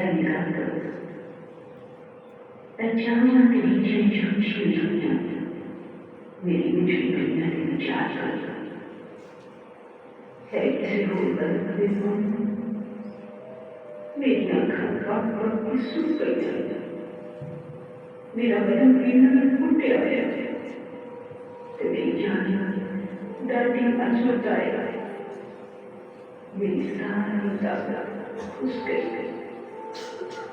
在一个在将要给你建成现实的为领取永远的价值。Hei sekundan minun minä kakkaakkaan suhteita. Minä vedän pinnan kuteaja. Tevijaani dati asutaya. Milisaan tasa uskete.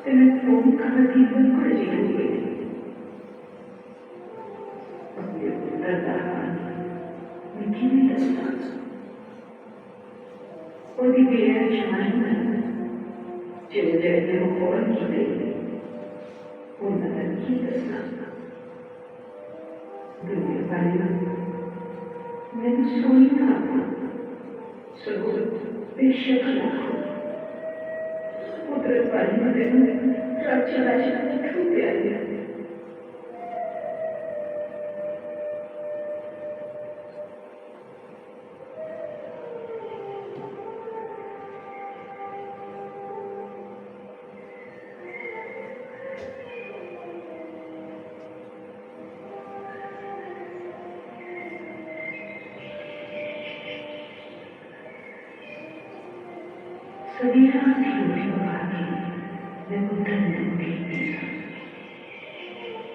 Tenet pungkalakivan kurjiluin. Pagdadaan mikinitasaan. Odi biar cuman jadi orang kita untuk kita sama. Dunia banyak mensulit apa? Sebut bersyakarlah. Putera banyak dengan raja-raja kebiayaan. Sabihan di pagi lebutan kita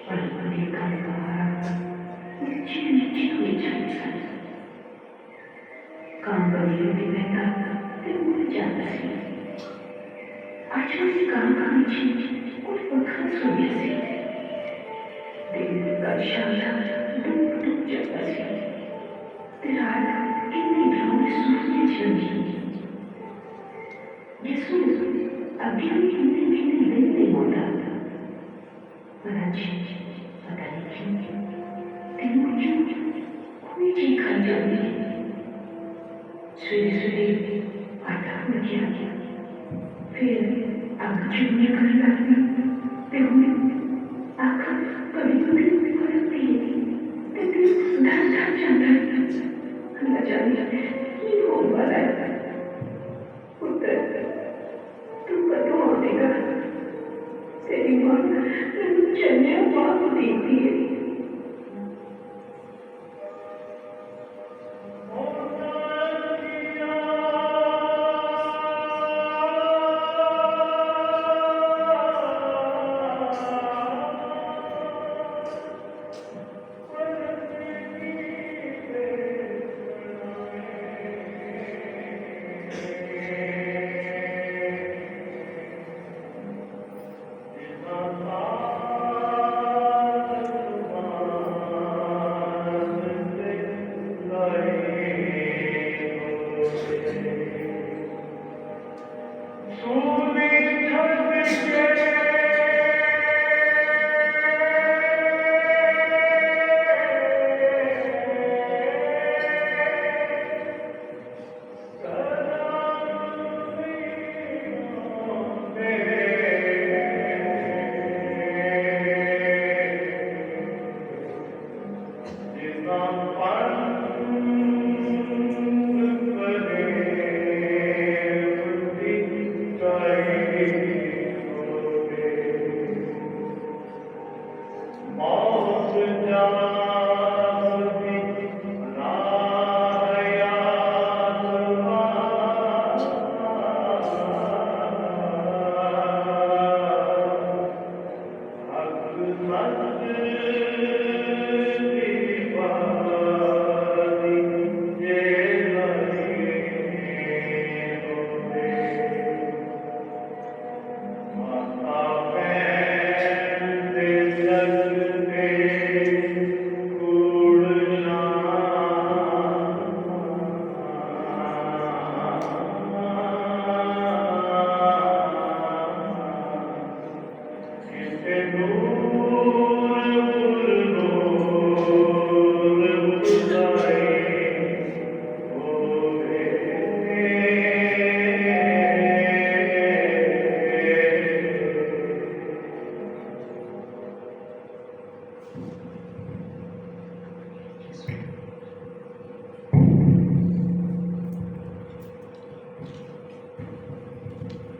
perhatikan bahasa ciri-ciri cantik kambing di mata temu jasi acuan kambing cinci kurban suyasi dengan kasyala duduk jasi terada ini belum suci cinci. Jesus abbiamo infinitamente votato. Raggiungi, magari chiudi, tenuti, qui ci cangiami. Sui, guarda, chiari. Fede, anche mi cangiami. Per me, per i tuoi piedi. Per te, da già. La già, io vorrei. Terima rencana waktu ini.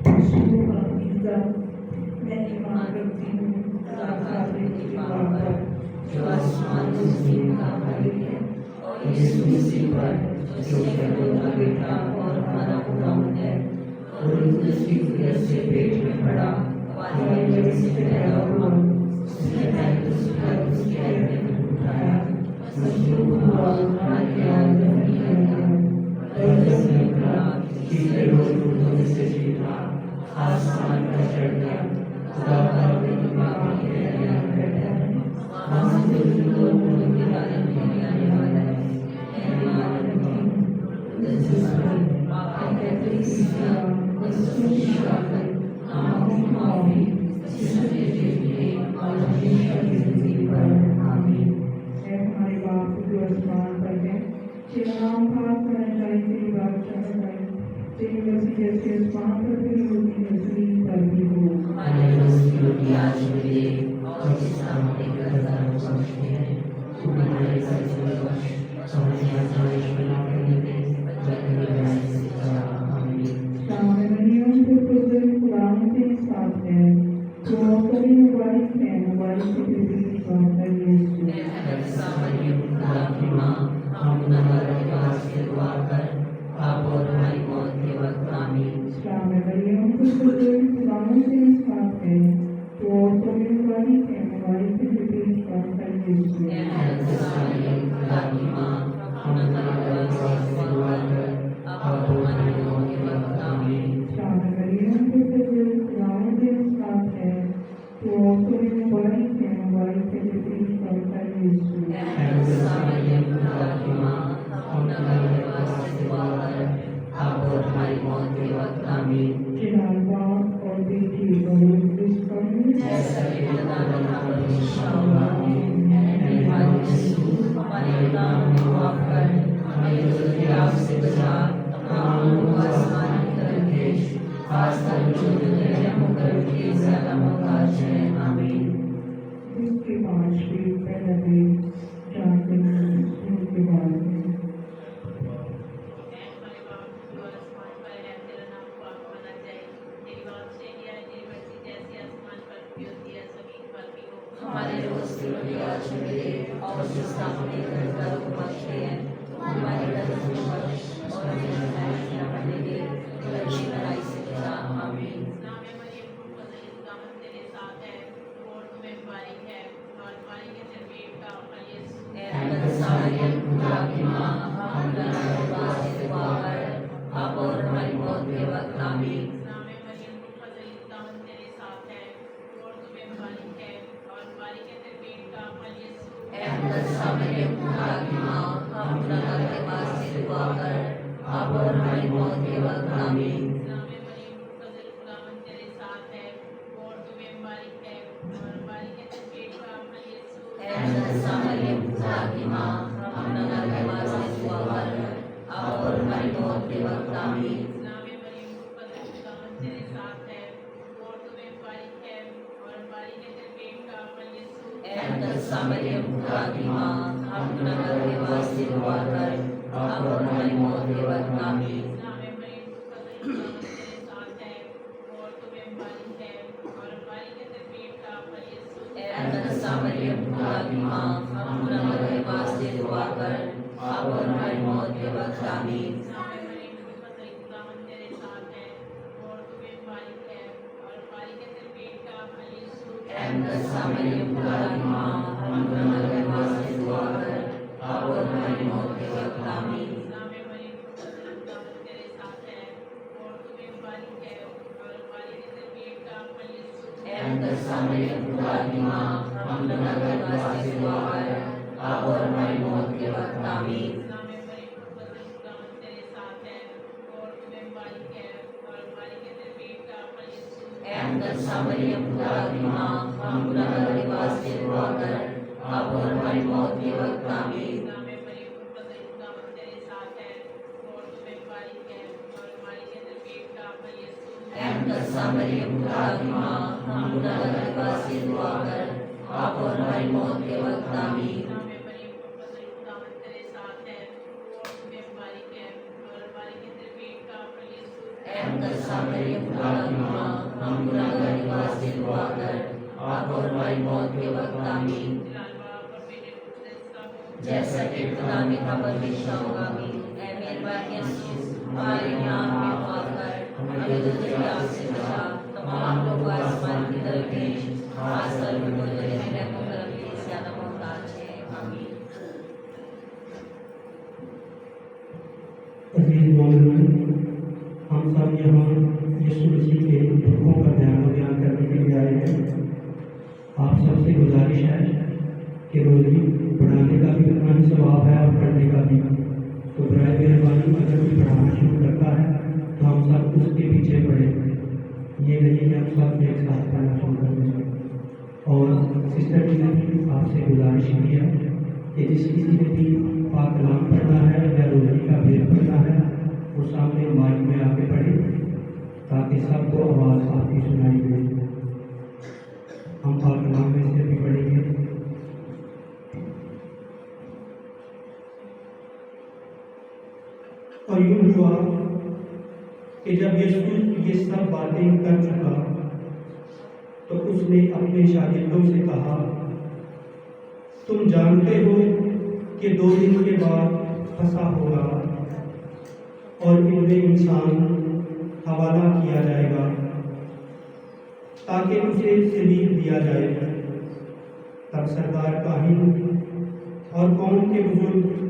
Semoga kita खुदा का कृपा पर जो आसमान से जमीन का मालिक है, और यीशु मसीह पर जो शैतान का बेटा और हमारा खुदावंद है, और उसकी वजह से पेट में पड़ा, हमारी वजह से पैदा हुआ, उसने पैदल उसके हृदय में उठाया, मजलूम हुआ, हमारे याद में लिया गया, और जिसने कहा तीसरे रोज मुर्दों में से जीता, आसमान पर चढ़ गया, खुदा का कृपा के लिए बैठा है, वहाँ से लोगों के बारे में आने वाला है, हमारे बाप जो आसमान पर है, तेरा नाम पाक होना चाहिए, तेरी बात करना चाहिए, तेरी मर्जी जैसे आसमान पर भी होती है, जमीन पर भी हो। हमारे रोज की रोटी आज हमें दे, और जिसका हमारे कर्जदार को समझते हैं, तू हमारे कर्ज में बख्श, हमें आज़माइश में न करने दे, बल्कि बुराई से बचा। आमीन। सामने मरियम को पुत्र खुदावंद के साथ है, तो कभी मुबारक है, मुबारक के भी साथ है यीशु। सामरियम खुदा की माँ, हम गुनहगारों के वास्ते दुआ कर, आप और हमारी मौत के वक्त। आमीन। सामने मरियम को पुत्र खुदावंद के साथ है, तो कभी मुबारक है, मुबारक के भी साथ है यीशु। सामरियम खुदा की माँ, हम गुनहगारों के वास्ते दुआ कर, आप और हमारी मौत के वक्त। आमीन। सामने मरियम को पुत्र खुदावंद के साथ है, तो कभी मुबारक है, मुबारक के भी साथ है यीशु। सामरियम खुदा की माँ, हम गुनहगारों के वास्ते दुआ कर, आप और हमारी मौत के वक्त। आमीन। बाप और बेटी और दुष्कर्म जैसा कि खुदा ने हमेशा हुआ है, हमारे यीशु हमारे गुनाहों को माफ कर, हमें दोज़ख की आग से बचा, तमाम लोगों को आसमान की तरफ भेज, खासकर जो दुनिया में कर्म के ज़्यादा मोहताज हैं। आमीन। जिसके पास भी पहले जानते हैं उनके बारे में हमारे रोज की रोटी आज हमें दे, और जिसका हमें कर्जदारों को बख्शते हैं, हमारे कर्ज में बख्श, और हमें आज़माइश में न पड़ने दे, बल्कि बुराई से बचा। आमीन। सामरियम खुदा की माँ, हम गुनहगारों के वास्ते दुआ कर, आप और हमारी मौत के वक्त। आमीन। सामरियम खुदा की माँ, हम गुनहगारों के वास्ते दुआ कर, आप और हमारी मौत के वक्त। आमीन। सामरियम खुदा की माँ, हम गुनहगारों के वास्ते दुआ कर, आप और हमारी मौत के वक्त। आमीन। सामरियम खुदा की माँ, हम गुनहगारों के वास्ते दुआ कर, आप और हमारी मौत के वक्त। आमीन। सामरियम खुदा की माँ, हम गुनहगारों के वास्ते दुआ कर, आप और हमारी मौत के वक्त। आमीन। सामरियम खुदा की माँ, हम गुनहगारों के वास्ते दुआ कर, आप और हमारी मौत के वक्त। आमीन। सामरियम खुदा की माँ, हम गुनहगारों के वास्ते दुआ कर, आप और हमारी मौत के वक्त। आमीन। सामरियम खुदा की माँ, हम गुनहगारों के वास्ते दुआ कर, आप और हमारी मौत के वक्त। आमीन। सामरियम खुदा की माँ, हम गुनहगारों के वास्ते दुआ कर, आप और हमारी मौत के वक्त। आमीन। सामरियम खुदा की माँ, हम गुनहगारों के वास्ते दुआ कर, आप और हमारी मौत के वक्त आमीन। जैसा कि खुदा ने खबर लिखा होगा आमीन। ऐ मेरे भाई यीशु हमारे यहाँ में मौत कर हमें दुनिया से बचा। तमाम लोग आसमान की तरफ देखें, खास कर उनको जो तेरे रहमत करम के ज्यादा मोहताज है। आमीन। अजीज मौलवी, हम सब यहाँ यीशु मसीह के दुखों का बयान करने के लिए आए हैं। आप सबसे गुजारिश है कि रोज़ी पढ़ाने का भी उतना ही स्वभाव है और पढ़ने का भी। तो बराए मेहरबानी अगर कोई पढ़ाना शुरू करता है तो हम सब उसके पीछे पढ़े। ये नहीं कि हम सब एक साथ पढ़ना शुरू कर दें। और सिस्टर जी ने भी आपसे गुजारिश की है कि जिस किसी ने भी पाक कलाम पढ़ना है या रोज़ी का भेद पढ़ना है वो सामने माइक में आके पढ़े ताकि सबको आवाज़ आपकी सुनाई दे। हम पाक कलाम में से भी पढ़ेंगे। और यूँ हुआ कि जब यीशु ये सब बातें कर चुका तो उसने अपने शागिर्दों से कहा, तुम जानते हो कि 2 दिन के बाद फसह होगा और इनमें इंसान हवाला किया जाएगा ताकि उसे सलीब दिया जाए। तब सरदार काहिन और कौम के बुजुर्ग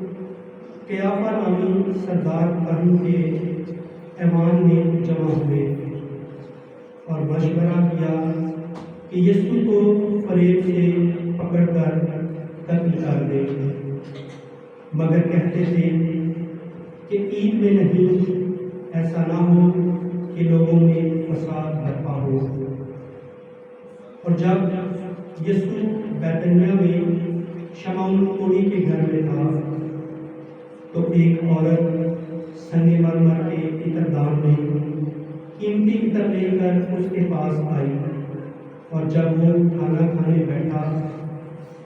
कयाफा नामी सरदार काहिन के ऐवान में जमा हुए और मशवरा किया कि यीशु को फरेब से पकड़कर कत्ल कर दे, मगर कहते थे कि ईद में नहीं, ऐसा ना हो कि लोगों में फसाद बरपा हो। और जब यीशु बैतनिया में शमौन कोड़ी के घर में था तो एक औरत संगमरमर के इत्रदान में कीमती इत्र लेकर उसके पास आई और जब वो खाना खाने बैठा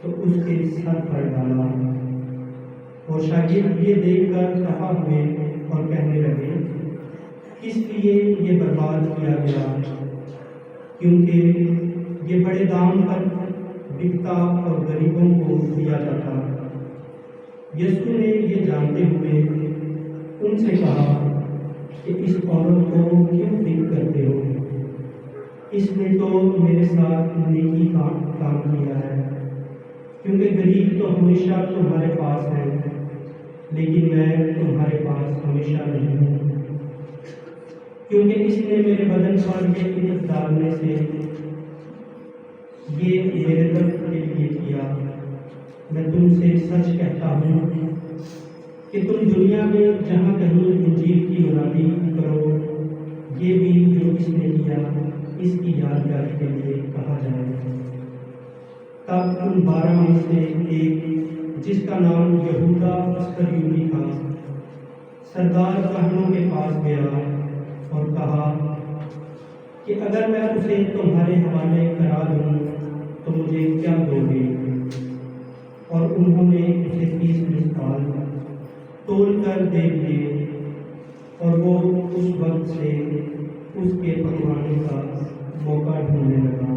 तो उसके सर पर डाला। और शागिर्द ये देखकर खफा हुए और कहने लगे, किस लिए ये बर्बाद किया गया, क्योंकि ये बड़े दाम पर बिकता और गरीबों को दिया जाता। यीशु ने ये जानते हुए उनसे कहा कि इस औरत को क्यों ठीक करते हो, इसने तो मेरे साथ नेकी का काम किया है, क्योंकि गरीब तो हमेशा तुम्हारे पास है लेकिन मैं तुम्हारे पास हमेशा नहीं हूँ। क्योंकि इसने मेरे बदन पर ये इज्जत डालने से ये मेरे दर्द के लिए किया। मैं तुमसे सच कहता हूँ कि तुम दुनिया में जहाँ कहीं इंजील की मुनादी करो, ये भी जो इसने किया इसकी यादगारी के लिए कहा जाए। तब उन 12 में से एक, जिसका नाम यहूदा अस्करियोती था, सरदार काहिनों के पास गया और कहा कि अगर मैं उसे तुम्हारे हवाले करा दूँ तो मुझे क्या दोगे? और उन्होंने उसे 30 मिसकाल तोल कर दे दिए और वो उस वक्त से उसके पकवाने का मौका ढूंढने लगा।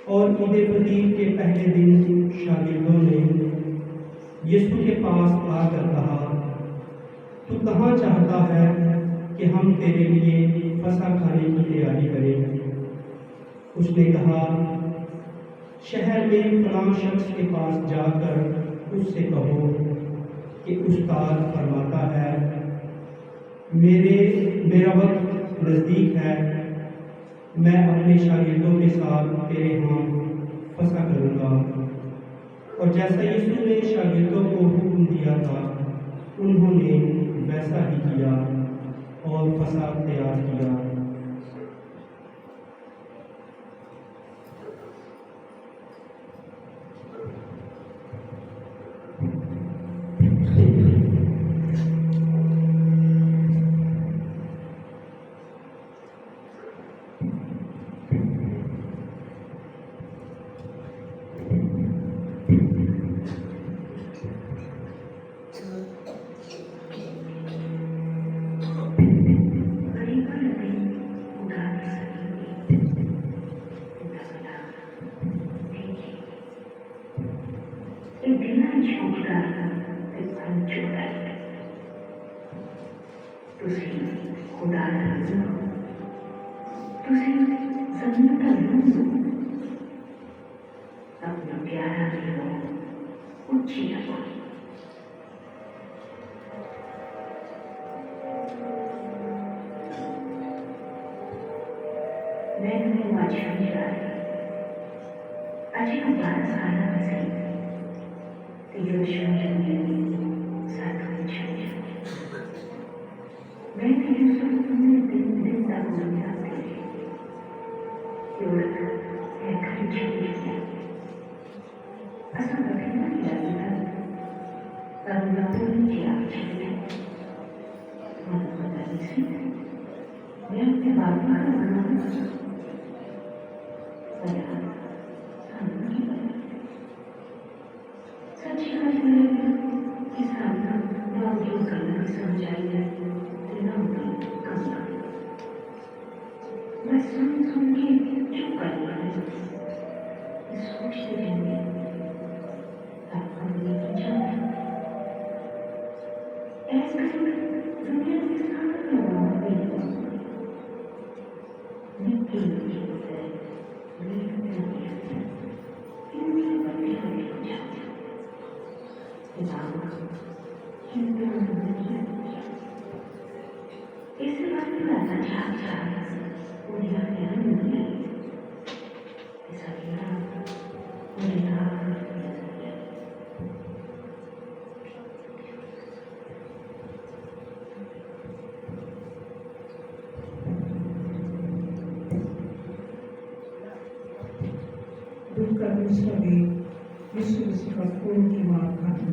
और ईद फतीर के पहले दिन शागिर्दों ने यीशु के पास आकर कहा, तू कहाँ चाहता है कि हम तेरे लिए फसह खाने की तैयारी करें? उसने कहा, शहर में फलां शख्स के पास जाकर उससे कहो कि उस्ताद फरमाता है, मेरा वक्त नज़दीक है, मैं अपने शागिर्दों के साथ तेरे यहाँ फसह करूँगा। और जैसा यीशु ने शागिर्दों को हुक्म दिया था उन्होंने वैसा ही किया और फसह तैयार किया। खलीफा नबी ਤੁਸੀਂ ਖੁਦਾ ਦਾ ਰੂਹ ਹੋ, ਤੁਸੀਂ ਜ਼ਮੀਨ ਦਾ ਰੂਹ ਹੋ। अपना प्यारा लो ऊंची आवाज मैंने वाचा मिला अजी को 12 साल से तीनों शब्दों में साथ में चले मैं तीनों शब्दों में दिन तक बोलता थी केवल एक खिंचाई asal bagaimana dilakukan tahun-tahun dia cerita melakukan isi yang menyebabkan orang saya sangat sejak hari di sana mewujudkan kesenjangan dengan kamu masing-masing juga diskusisi दूसरा भी विश्व का खून की मार खाना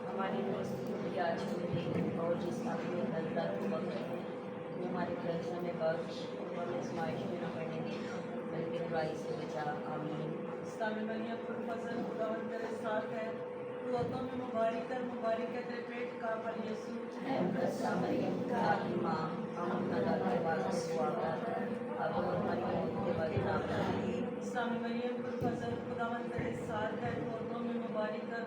हमारी मजबूरी आज मिले और जिस अपने दर्द को बख्श है वो हमारे प्रश्न में बख्श और हमें आजमाइश में न पड़ने दे बल्कि बुराई से बचा। आमीन। इस्लामी मरियम पर फजल खुदावंद तेरे साथ है, तू औरतों में मुबारक है तेरे पेट का फल यीशु। ऐ मुकद्दसा मरियम की माँ, हम खुदा के वारिस हुआ कर अब और हमारी मौत के वक्त आमीन। इस्लामी मरियम पर फजल खुदावंद तेरे साथ है, तू औरतों में मुबारक है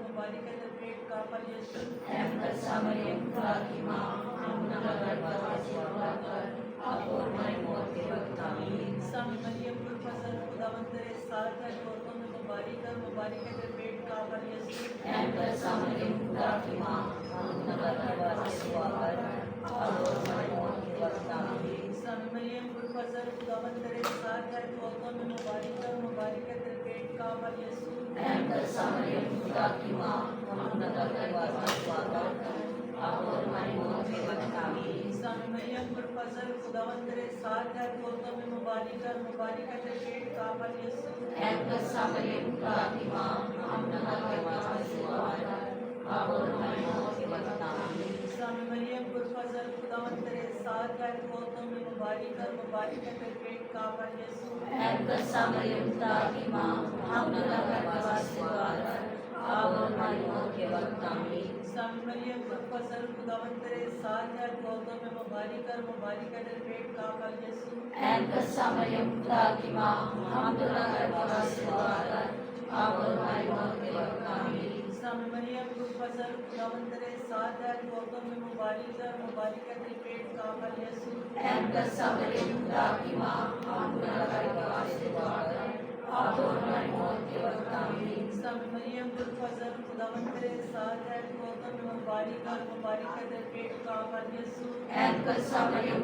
तेरे पेट का फल यीशु। ऐ मुकद्दसा मरियम की माँ, हम खुदा के वारिस हुआ कर अब और हमारी मौत के वक्त आमीन। इस्लामी मरियम पर फजल खुदावंद तेरे साथ है, तू औरतों में मुबारक है तेरे पेट का फल यीशु। ऐ मुकद्दसा मरियम की माँ, हम खुदा के वारिस हुआ कर अब और हमारी मौत के वक्त आमीन। इस्लामी मरियम पर फजल खुदावंद तेरे साथ है, तू औरतों में मुबारक है तेरे पेट का फल यीशु। ऐ मुकद्दसा मरियम की माँ, हम खुदा के वारिस हुआ कर अब और हमारी मौत के वक्त आमीन। इस्लामी मरियम पर फजल खुदावंद तेरे साथ है, तू औरतों में मुबारक है तेरे पेट का फल यीशु। ऐ मुकद्दसा मरियम की माँ, हम खुदा के वारिस हुआ कर अब और हमारी मौत के वक्त आमीन। इस्लामी मरियम पर फजल खुदावंद तेरे साथ है, तू औरतों में मुबारक है तेरे पेट का फल यीशु। ऐ मुकद्दसा मरियम की माँ, हम खुदा के वारिस हुआ कर अब और हमारी मौत के वक्त आमीन। इस्लामी मरियम पर फजल खुदावंद तेरे साथ है, तू औरतों में मुबारक है तेरे पेट का फल यीशु। ऐ मुकद्दसा मरियम की माँ, हम खुदा के वारिस हुआ कर अब और हमारी मौत के वक्त आमीन। इस्लामी मरियम पर फजल खुदावंद तेरे साथ है, तू औरतों में मुबारक है तेरे पेट का फल यीशु। ऐ मुकद्दसा मरियम की माँ, हम खुदा के वारिस हुआ कर अब और हमारी मौत के वक्त आमीन। इस्लामी मरियम पर फजल खुदावंद तेरे साथ है, तू औरतों में मुबारक है तेरे पेट का फल यीशु। ऐ मुकद्दसा मरियम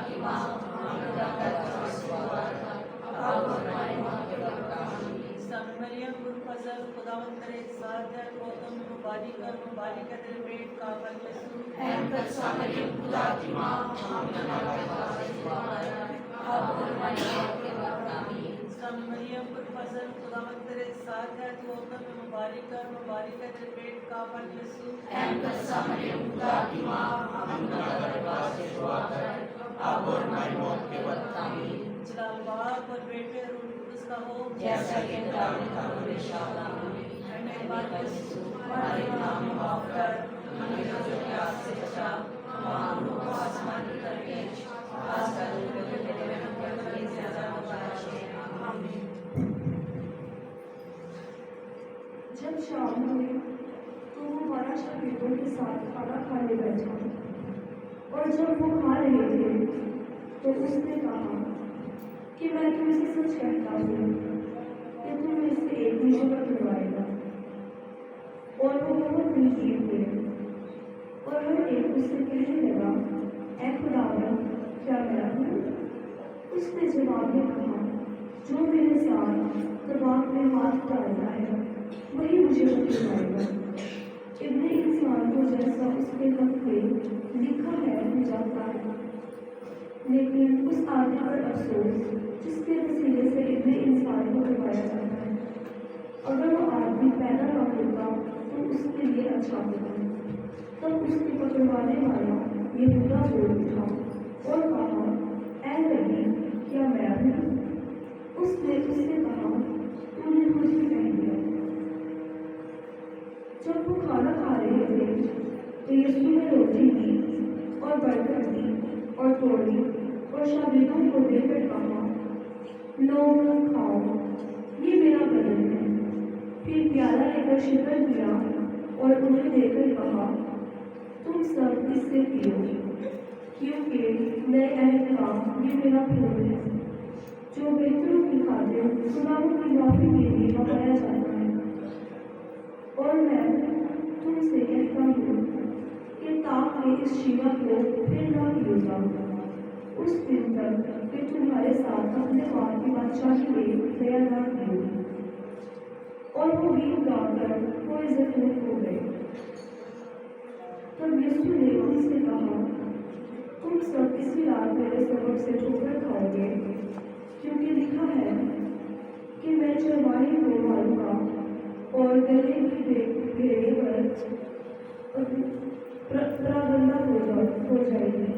की माँ, हम खुदा के वारिस हुआ कर अब और हमारी मौत के वक्त आमीन। इस्लामी मरियम पर फजल खुदावंद तेरे साथ है, तू औरतों में मुबारक है तेरे पेट का फल यीशु। ऐ मुकद्दसा मरियम की माँ, हम खुदा के वारिस हुआ कर अब और हमारी मौत के वक्त आमीन। इस्लामी मरियम पर फजल खुदावंद तेरे साथ है, तू औरतों में मुबारक है तेरे पेट का फल यीशु। ऐ मुकद्दसा मरियम की माँ, हम खुदा के वारिस हुआ कर अब और हमारी मौत के वक्त आमीन। जलाल बाप और बेटे और रूह कुद्दुस का हो, जैसा कि खुदा ने कहा हमेशा आमीन। मैंने बात यीशु हमारे नाम में माफ कर, हमें जो प्यास से बचा, हमारे रूह को आसमान की तरफ खींच, खासकर उन लोगों के दिल में हम पर ज्यादा बचा। आमीन। खाने बैठा और जब वो खा रहे थे तो उसने कहा कि मैं तुमसे सच कहता हूँ कि तुम में से एक मुझे पकड़वाएगा। और वो बहुत नज़दीक हुए और हर एक उससे कहने लगा, ऐ खुदावंद, क्या मैं हूँ? उसने जवाब में कहा, जो मेरे साथ तबाक में हाथ डालता है वही मुझे पकड़वाएगा। इब्ने इंसान को जैसा उसके हक़ में लिखा है हो जाता है, लेकिन उस आदमी पर अफसोस जिसके वसीले से इब्ने इंसान को करवाया जाता है। अगर वो आदमी पैदा न होता तो उसके लिए अच्छा होता। तब उसके पकड़वाने वाला यहूदा बोल उठा और कहा, ऐ नबी, क्या मैं हूँ? उसने उससे कहा, तूने मुझ ही कह दिया। जब वो खाना खा रहे थे तो यीशु ने रोटी ली और बरकत दी और तोड़ी और शागिर्दों को देकर कहा, लो खाओ, ये मेरा बदन है। फिर प्याला लेकर शुक्र किया और उन्हें देकर कहा, तुम सब इससे पियो, क्योंकि नए अहद का ये मेरा खून है, जो बेहतरों की खातिर गुनाहों की माफी के लिए बहाया जाता है। और मैं तुमसे कहता हूँ कि ताकि इस शिवा को फिर न पियो जाऊँ उस दिन तक कि तुम्हारे साथ अपने बाप की बादशाही में दया न पियोगी। और वो गीत गाकर कोई जख्मी हो गए। तब यीशु ने उनसे कहा, तुम सब इसी रात मेरे सबक से ठोकर खाओगे, क्योंकि लिखा है कि मैं चरवाहे को मारूंगा और गले की भेड़े पर प्रागंदा हो जाएगी।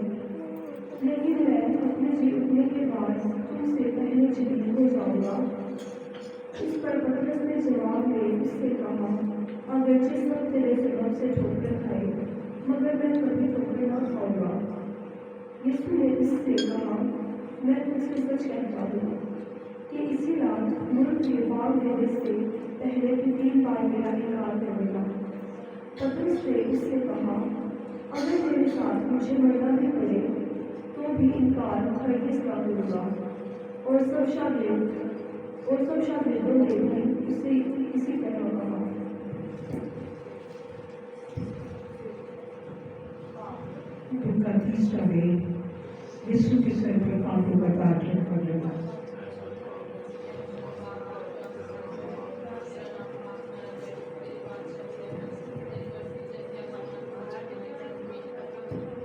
लेकिन मैं अपने जी उठने के बाद तुमसे पहले जीवित हो जाऊंगा। इस पर पतरस ने जवाब में उससे कहा, अगरचे सब तेरे सबब से ठोकर खाए, मगर मैं कभी ठोकर न खाऊंगा। यीशु ने उससे कहा, मैं तुझसे सच कहता हूँ कि इसी रात मुर्ग के बाग देने से पहले भी 3 बार मेरा इनकार करेगा। पतरस ने उससे कहा, अगर मेरे साथ मुझे मरना भी पड़े तो भी इनकार हरगिज़ न करूँगा। और सब शागिर्दों ने भी उसे इसी तरह कहा। दुख का तीसरा वेद यीशु के सर पर आंखों का पाठ रखा गया।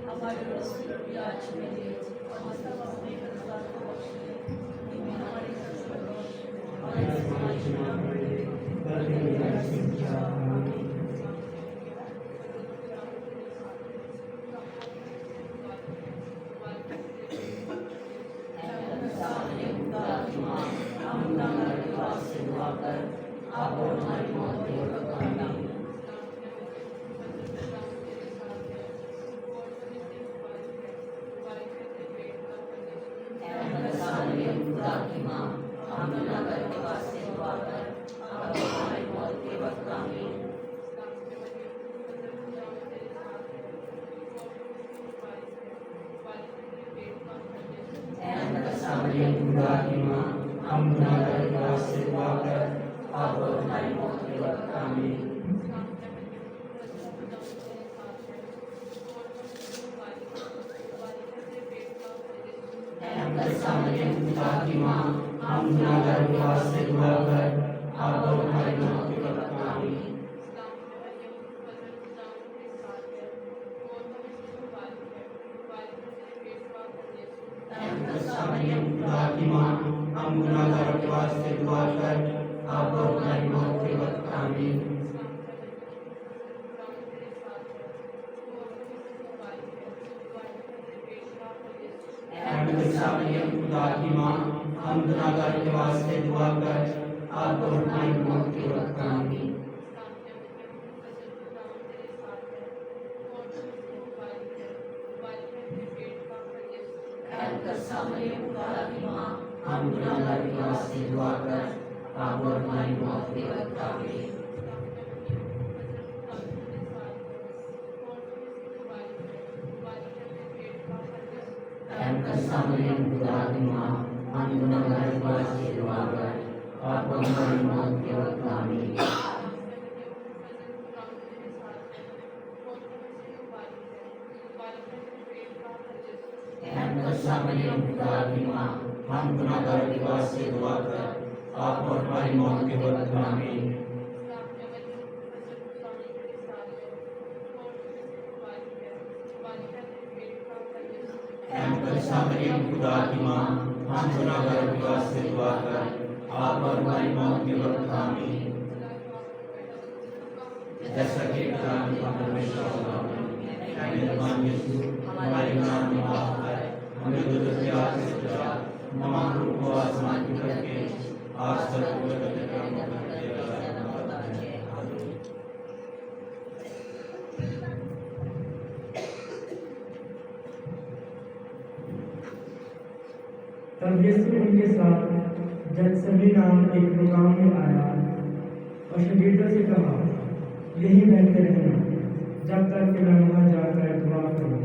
हमारे रसूल भी आज मिले और सब अपने परिवार को बख्शे, हमारे हम गुनाहगार के वास्ते दुआ कर, अब और हमारी मौत के वक्त आमीन। खुदा की माँ, हम गुनाहगार के वास्ते दुआ कर, अब और हमारी मौत के वक्त आमीन। खुदा की माँ, हम गुनाहगारों के वास्ते दुआ कर, अब और हमारी मौत के वक्त आमीन। खुदा की माँ, हम गुनाहगारों के वास्ते दुआ कर, अब और हमारी मौत के वक्त आमीन। हम गुनाहगार के वास्ते दुआ कर, अब और हमारी मौत के वक्त आमीन। اے مقدسہ مریم خدا کی ماں، ہم گنہگار کے واسطے دعا کر، آپ اور ہماری موت کے وقت آمین۔ اے مقدسہ مریم خدا کی ماں، ہم گنہگار کے واسطے دعا کر، آپ اور ہماری موت کے وقت آمین۔ اے مقدسہ مریم خدا کی ماں، ہم گنہگار کے واسطے دعا کر، آپ اور ہماری موت کے وقت آمین۔ جیسا کہ کلام کا ہمیشہ ہوگا، اے مہربان یسوع، ہمارے گناہ معاف کر، ہمیں بدعت سے بچا، تمام روح کو آسمان کی طرف کھینچ، آج تک ہوئے کا موقع دے گا۔ تب یسوع ان کے ساتھ گیتسیمانی نام ایک مقام میں آیا اور شاگردوں سے کہا، یہیں بیٹھے رہنا جب تک کہ میں وہاں جا کر دعا کروں۔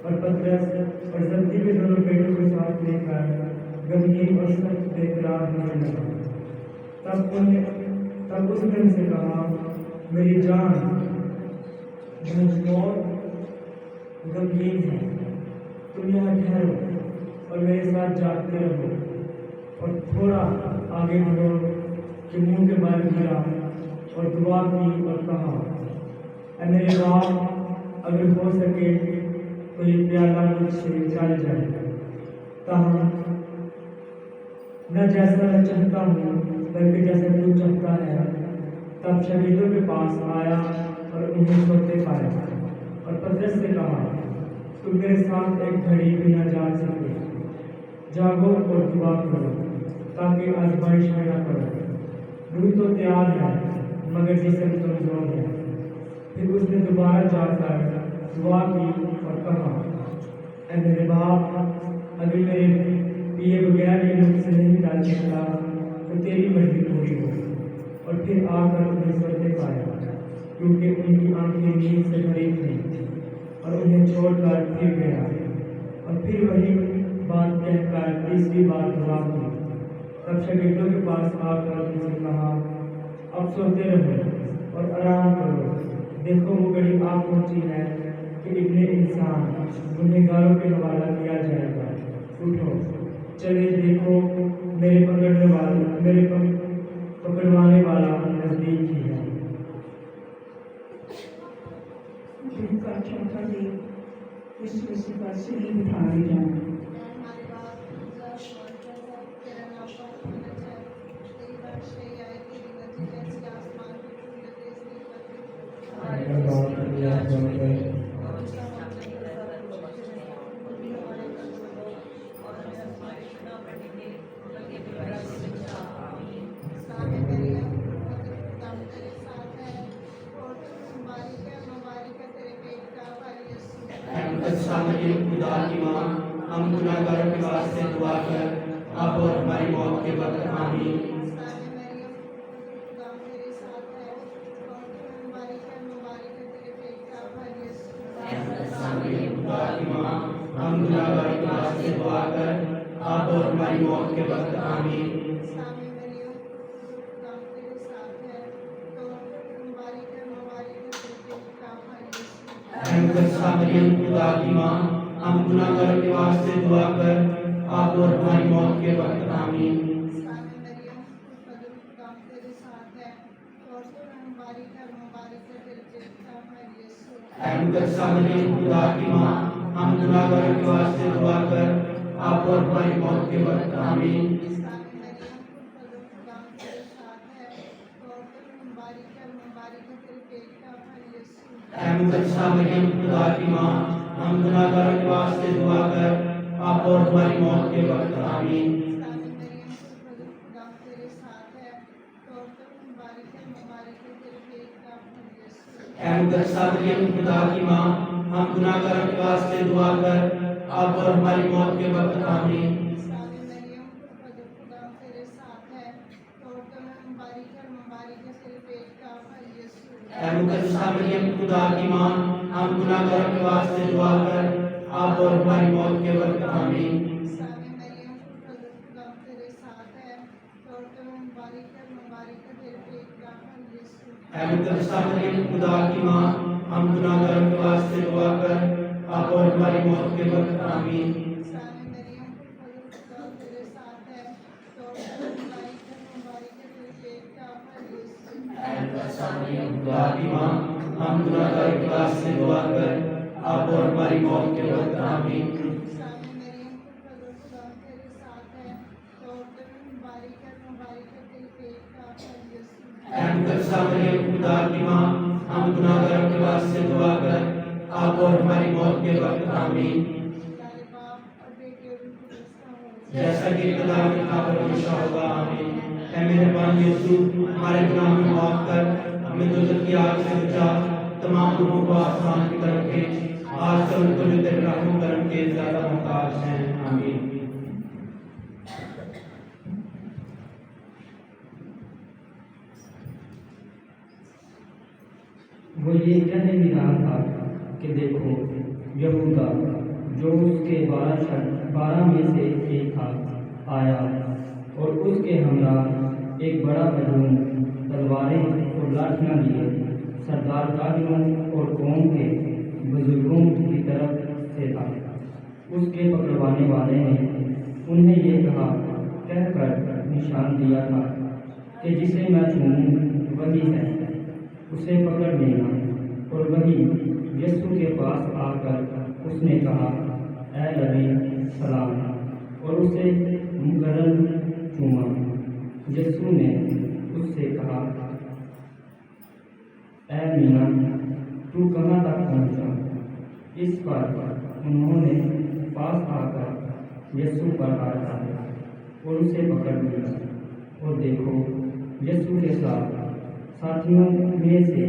اور پترس اور زبدی کے دونوں بیٹوں کو ساتھ لے کر غمگین اور سخت بے قرار ہونے لگا۔ تب اس نے ان سے کہا، میری جان بہت غمگین ہے، تم یہاں ٹھہرو اور میرے ساتھ جاگتے رہو۔ اور تھوڑا آگے بڑھو کہ منہ کے بال گرا اور دعا کی اور کہا، اے میرے باپ، اگر ہو سکے تو یہ پیالہ مجھ سے چل جائے، تاہم نہ جیسا میں چاہتا ہوں بلکہ جیسا تو چاہتا ہے۔ تب شاگردوں کے پاس آیا اور انہیں سوتے پایا اور پترس سے کہا، تم میرے ساتھ ایک گھڑی بھی نہ جاگ سکے، جاگو اور دعا کرو تاکہ آزمائش میں نہ پڑو۔ روح تو تیار ہے مگر جسم کمزور ہے۔ پھر اس نے دوبارہ جا کر دعا کی اور کہا، اے میرے باپ، اگر میرے پیے بغیر یہ مجھ سے نہیں ڈال سکتا تو تیری مرضی پوری ہو۔ اور پھر آ کر انہیں سوتے پایا، کیونکہ ان کی آنکھیں نیند سے بھری تھیں، اور انہیں چھوڑ کر پھر گیا اور پھر وہی بات کہہ کر تیسری بار دعا کی۔ تب شاگردوں کے پاس آ کر ان سے کہا، اب سوتے رہو اور آرام کرو، دیکھو وہ گھڑی آ پہنچی ہے کہ ابن انسان گنہگاروں کے حوالہ کیا جائے گا۔ اٹھو، چلے، دیکھو میرے پکڑوانے والا نزدیک ہی ہے۔ دن کا چوتھا دن یسوع مسیح کا صلیب اٹھائے جانا۔ مقدسہ مریم خدا کی ماں، ہم گنہگاروں کے واسطے دعا کر، اب اور ہماری موت کے وقت آمین۔ مقدسہ مریم خدا کی ماں، ہم گنہگاروں کے واسطے دعا کر، اب اور ہماری موت کے وقت آمین۔ مقدسہ مریم خدا کی ماں، ہم گنہگاروں کے واسطے دعا کر، اب اور ہماری موت کے وقت آمین۔ مقدسہ مریم خدا کی ماں، ہم گنہگاروں کے واسطے دعا کر، اب اور ہماری موت کے وقت آمین۔ مقدسہ مریم خدا کی ماں، ہم گنہگاروں کے واسطے دعا کر، اب اور ہماری موت کے وقت آمین۔ مقدسہ مریم خدا کی ماں، ہم گنہگاروں کے واسطے دعا کر، اب اور ہماری موت کے وقت آمین۔ مقدسہ مریم خدا کی ماں، ہم گنہگاروں کے واسطے دعا کر، अब और हमारी मौत के वक्त आमीन। सारे मरियम खुदा तेरे साथ है, औरतों में मुबारक है तेरे पेट का फल यीशु। ऐ मुकद्दसा मरियम खुदा की माँ, हम गुनाहगारों के वास्ते दुआ कर, अब और हमारी मौत के वक्त आमीन। सारे मरियम खुदा तेरे साथ है, औरतों में मुबारक है तेरे पेट का फल यीशु। ऐ मुकद्दसा मरियम खुदा की माँ, हम गुनाहगारों के वास्ते दुआ कर, अब और हमारी मौत के वक्त आमीन। सारे मरियम खुदा तेरे साथ है, औरतों में मुबारक है तेरे पेट का फल यीशु। ऐ मुकद्दसा मरियम खुदा की माँ, हम गुनाहगारों के वास्ते दुआ कर, अब और हमारी मौत के वक्त आमीन। सारे बाप और बेटे और उनकी व्यवस्था हो जैसा कि खुदा में था हमेशा होगा आमीन। ऐ मेहरबान यीशु, हमारे गुनाह में माफ कर, हमें दोज़ख की आग से बचा, तमाम लोगों को आसमान की तरफ खींच, आजकल उनको जो तेरे रहम करम के ज्यादा मोहताज हैं। आमीन। वो ये कह ही रहा था कि देखो, यहूदा जो उसके 12 में से एक था आया, और उसके हमरा एक बड़ा हजूम तलवारें और लाठियाँ लिए सरदार कादियों और कौम के बुजुर्गों की तरफ से था। उसके पकड़वाने वाले ने उन्हें ये कहकर निशान दिया था कि जिसे मैं छूऊं वही है, उसे पकड़ लेना। और वही यीशु के पास आकर उसने कहा, ऐ नबी सलाम, और उसे मुकर्रम चूमा। यीशु ने उससे कहा, ऐ मीना, तू कहाँ तक पहुँचा? इस पर उन्होंने पास आकर यीशु पर हाथ डाला और उसे पकड़ लिया। और देखो, यीशु के साथ साथियों में से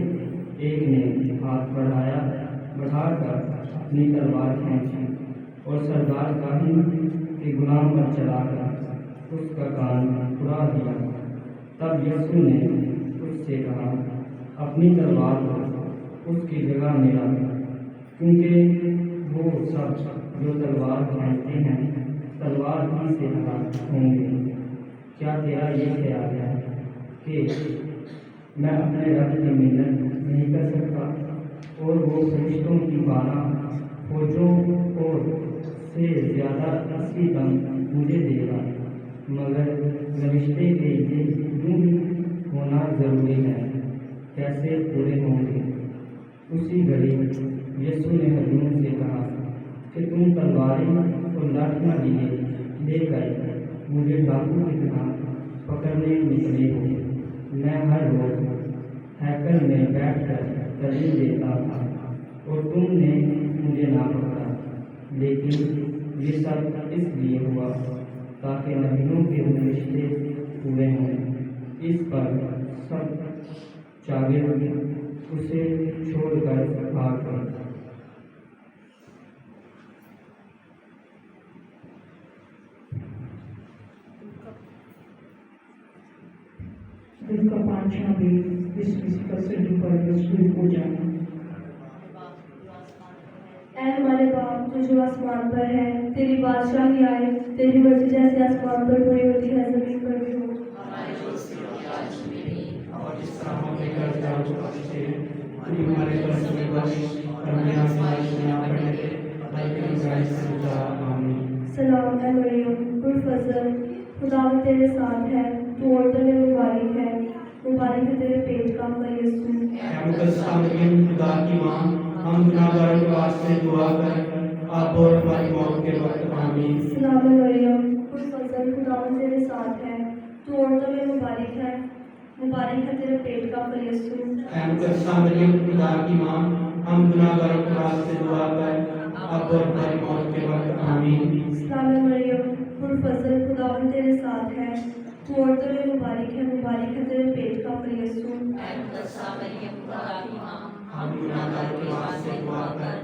एक ने हाथ बढ़ाकर अपनी तलवार खींची और सरदार काहिन के गुलाम पर चलाकर उसका कान उड़ा दिया। तब यीशु ने उससे कहा, अपनी तलवार को उसकी जगह में रख, क्योंकि वो सब जो तलवार खींचते हैं तलवार ही से हलाक होंगे। क्या तेरा ये ख्याल है कि मैं अपने रब की मिन्नत नहीं कर सकता और वो फरिश्तों की 12 फौजों और से ज़्यादा 80 दम मुझे देगा? मगर रिश्ते के ये यूं ही होना ज़रूरी है, कैसे पूरे होंगे? उसी घड़ी यीशु ने हजूम से कहा कि तुम तलवारें और लाठियाँ लिए लेकर मुझे डाकू की तरह पकड़ने निकले हो। मैं हर रोज हैकल में बैठकर तालीम देता था और तुमने मुझे ना पकड़ा, लेकिन ये सब इसलिए हुआ ताकि नबियों के रिश्ते पूरे हों। इस पर सब शागिर्द उसे छोड़कर भाग गए। जिसका 5वां वेद इस फिजिकल सेटिंग पर शुरू हो जाना। ऐ हमारे बाप तू जो आसमान पर है, तेरी बादशाही आए, तेरी मर्जी जैसे आसमान पर पूरी होती है जमीन पर भी हो। और जिस तरह हम अपने कर्जदारों को बख्शते हैं, हमारे कर्ज में बख्श, और हमें आज़माइश में ना पड़ने दे, बल्कि हमें बुराई से बचा। आमीन। सलाम है मरियम, पुरफज़ल, खुदा तेरे साथ है, तू औरतों में मुबारक है तेरे पेट का फल यीशु। ऐ मुकद्दसा मरियम खुदा की माँ, हम गुनाहगारों के वास्ते दुआ कर, अब और हमारी मौत के वक्त आमीन। सलाम है मरियम, पुरफज़ल, खुदा तेरे साथ है, तू औरतों में मुबारक है तेरे पेट का फल यीशु। ऐ मुकद्दसा मरियम खुदा की माँ, हम गुनाहगारों के वास्ते दुआ कर, अब और हमारी मौत के वक्त आमीन। सलाम है मरियम, पुरफज़ल, खुदा तेरे साथ है, तू औरतों में मुबारक है तेरे पेट का फल यीशु। हम गुनाहगारों के वास्ते दुआ कर,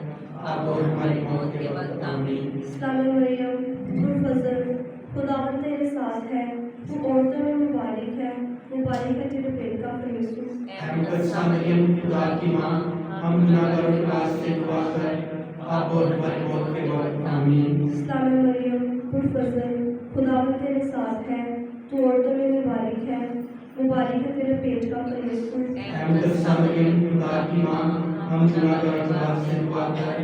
अब और हमारी मौत के वक्त आमीन। सलाम है मरियम, पुरफज़ल, खुदा तेरे साथ है, तू औरतों में मुबारक है तेरे पेट का फल यीशु। ऐ मुकद्दसा मरियम खुदा की माँ, हम गुनाहगारों के वास्ते दुआ कर, अब और हमारी मौत के वक्त इस्लाम में मरियम पुरफज़ल खुदावंद तेरे साथ है, तू औरतों में मुबारक है तेरे पेट का फल यीशु। ऐ मुकद्दसा मरियम खुदा की माँ, हम गुनाहगारों के वास्ते दुआ कर,